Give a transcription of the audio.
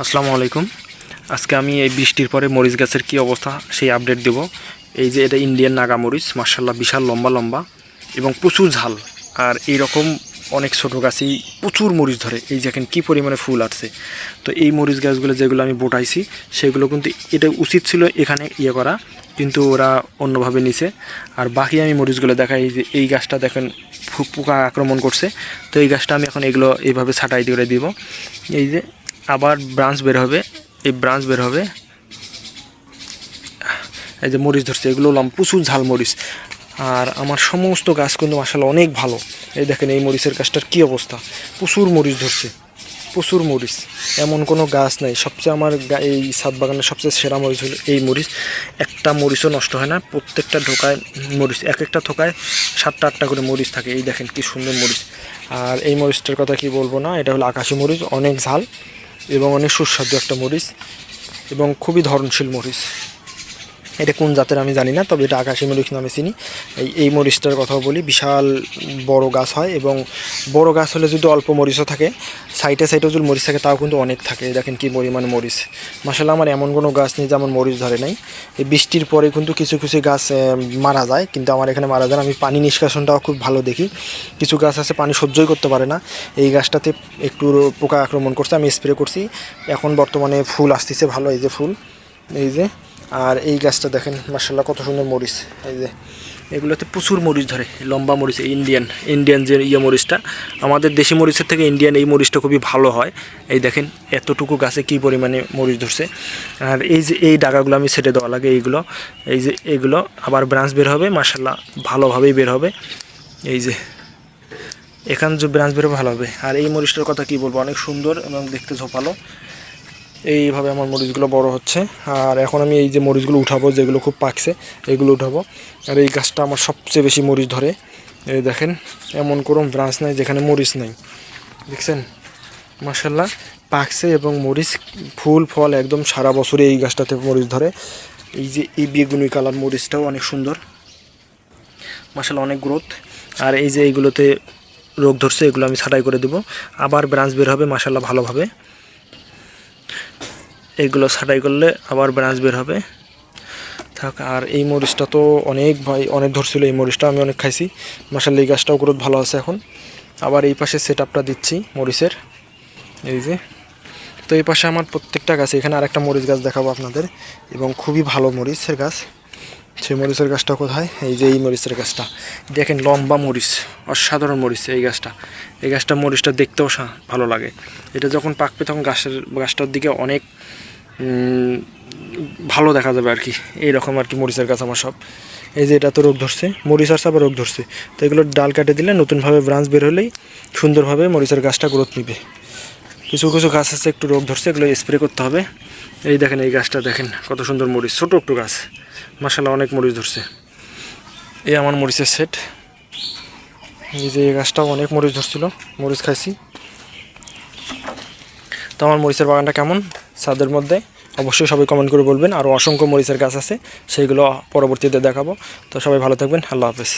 আসসালামু আলাইকুম। আজকে আমি এই বৃষ্টির পরে মরিচ গাছের কী অবস্থা সেই আপডেট দেব। এই যে এটা ইন্ডিয়ান নাগা মরিচ, মার্শাল্লাহ বিশাল লম্বা লম্বা এবং প্রচুর ঝাল। আর এইরকম অনেক ছোটো গাছেই প্রচুর মরিচ ধরে। এই দেখেন কী পরিমাণে ফুল আসছে। তো এই মরিচ গাছগুলো যেগুলো আমি বোটাইছি সেগুলো কিন্তু এটা উচিত ছিল এখানে করা, কিন্তু ওরা অন্যভাবে নিছে। আর বাকি আমি মরিচগুলো দেখাই, যে এই গাছটা দেখেন পোকা আক্রমণ করছে। তো এই গাছটা আমি এখন এগুলো এইভাবে ছাঁটাই করে দিব। এই যে আবার ব্রাঞ্চ বের হবে, এই ব্রাঞ্চ বের হবে। এই যে মরিচ ধরছে, এগুলো প্রচুর ঝাল মরিচ। আর আমার সমস্ত গাছ কিন্তু মাশাআল্লাহ অনেক ভালো। এই দেখেন এই মরিচের গাছটার কী অবস্থা, প্রচুর মরিচ ধরছে, প্রচুর মরিচ। এমন কোনো গাছ নাই। সবচেয়ে আমার এই ছাদ বাগানের সবচেয়ে সেরা মরিচ হলো এই মরিচ। একটা মরিচও নষ্ট হয় না, প্রত্যেকটা ঢোকায় মরিচ, এক একটা থোকায় 7টা-8টা করে মরিচ থাকে। এই দেখেন কি সুন্দর মরিচ। আর এই মরিচটার কথা কি বলবো না, এটা হলো আকাশি মরিচ, অনেক ঝাল এবং অনেক সুস্বাদু একটা মরিচ এবং খুবই ধরনশীল মরিচ। এটা কোন জাতের আমি জানি না, তবে এটা আকাশি মরিচ নামে চিনি। এই মরিচটার কথাও বলি, বিশাল বড় গাছ হয় এবং বড় গাছ হলে যদি অল্প মরিচও থাকে, সাইডে যদি মরিচ থাকে তাও কিন্তু অনেক থাকে। দেখেন কি পরিমাণ মরিচ। মাশাআল্লাহ আমার এমন কোনো গাছ নেই যেমন মরিচ ধরে নাই। এই বৃষ্টির পরে কিন্তু কিছু কিছু গাছ মারা যায়, কিন্তু আমার এখানে মারা যায় না। আমি পানি নিষ্কাশনটাও খুব ভালো দেখি। কিছু গাছ আছে পানি সহ্যই করতে পারে না। এই গাছটাতে একটু পোকা আক্রমণ করছে, আমি স্প্রে করছি। এখন বর্তমানে ফুল আসতেছে ভালো, এই যে ফুল, এই যে। আর এই গাছটা দেখেন মাশাআল্লাহ কত সুন্দর মরিচ। এই যে এগুলোতে প্রচুর মরিচ ধরে, লম্বা মরিচ। ইন্ডিয়ান যে মরিচটা, আমাদের দেশি মরিচের থেকে ইন্ডিয়ান এই মরিচটা খুবই ভালো হয়। এই দেখেন এতটুকু গাছে কী পরিমাণে মরিচ ধরছে। আর এই যে এই ডাগাগুলো আমি ছেটে দেওয়া লাগে, এইগুলো, এই যে এগুলো আবার ব্রাঞ্চ বের হবে, মাশাআল্লাহ ভালোভাবেই বের হবে। এই যে এখান যে ব্রাঞ্চ বের হবে ভালো হবে। আর এই মরিচটার কথা কি বলবো, অনেক সুন্দর এবং দেখতে ঝোপালো। এইভাবে আমার মরিচগুলো বড় হচ্ছে। আর এখন আমি এই যে মরিচগুলো উঠাবো, যেগুলো খুব পাকছে এগুলো উঠাবো। আর এই গাছটা আমার সবচেয়ে বেশি মরিচ ধরে। এই দেখেন এমন কোনো ব্রাঞ্চ নাই যেখানে মরিচ নেই, দেখছেন মাশাআল্লাহ পাকছে এবং মরিচ ফুল ফল একদম সারা বছরে এই গাছটাতে মরিচ ধরে। এই যে এই বেগুনি কালার মরিচটাও অনেক সুন্দর, মাশাআল্লাহ অনেক গ্রোথ। আর এই যে এইগুলোতে রোগ ধরছে, এগুলো আমি ছাঁটাই করে দেবো, আবার ব্রাঞ্চ বের হবে মাশাআল্লাহ ভালোভাবে। এইগুলো ছাঁটাই করলে আবার ব্রাঞ্চ বের হবে থাক। আর এই মরিচটা তো অনেক ধরছিল, এই মরিচটা আমি অনেক খাইছি মাশাআল্লাহ। এই গাছটাও গ্রোথ ভালো আছে এখন। আবার এই পাশে সেট আপটা দিচ্ছি মরিচের, এই যে। তো এই পাশে আমার প্রত্যেকটা গাছ, এখানে আরেকটা মরিচ গাছ দেখাবো আপনাদের, এবং খুবই ভালো মরিচের গাছ। সেই মরিচের গাছটা কোথায়, এই যে এই মরিচের গাছটা দেখেন, লম্বা মরিচ, অসাধারণ মরিচ এই গাছটা। এই মরিচটা দেখতেও ভালো লাগে। এটা যখন পাকবে তখন গাছটার দিকে অনেক ভালো দেখা যাবে আর কি। এইরকম আর কি মরিচের গাছ আমার সব। এই যে এটা তো রোগ ধরছে, মরিচ আর আবার রোগ ধরছে। তো এগুলোর ডাল কেটে দিলে নতুনভাবে ব্রাঞ্চ বের হলেই সুন্দরভাবে মরিচের গাছটা গ্রোথ নেবে। কিছু কিছু গাছ আছে একটু রোগ ধরছে, এগুলো স্প্রে করতে হবে। এই দেখেন এই গাছটা দেখেন কত সুন্দর মরিচ, ছোটো একটু গাছ, মাশাআল্লাহ অনেক মরিচ ধরছে। এই আমার মরিচের সেট। এই যে এই গাছটাও অনেক মরিচ ধরছিল, মরিচ খাইছি। তো আমার মরিচের বাগানটা কেমন ছাদের মধ্যে অবশ্যই সবাই কমেন্ট করে বলবেন। আরও অসংখ্য মরিচের গাছ আছে, সেইগুলো পরবর্তীতে দেখাবো। তো সবাই ভালো থাকবেন, আল্লাহ হাফেজ।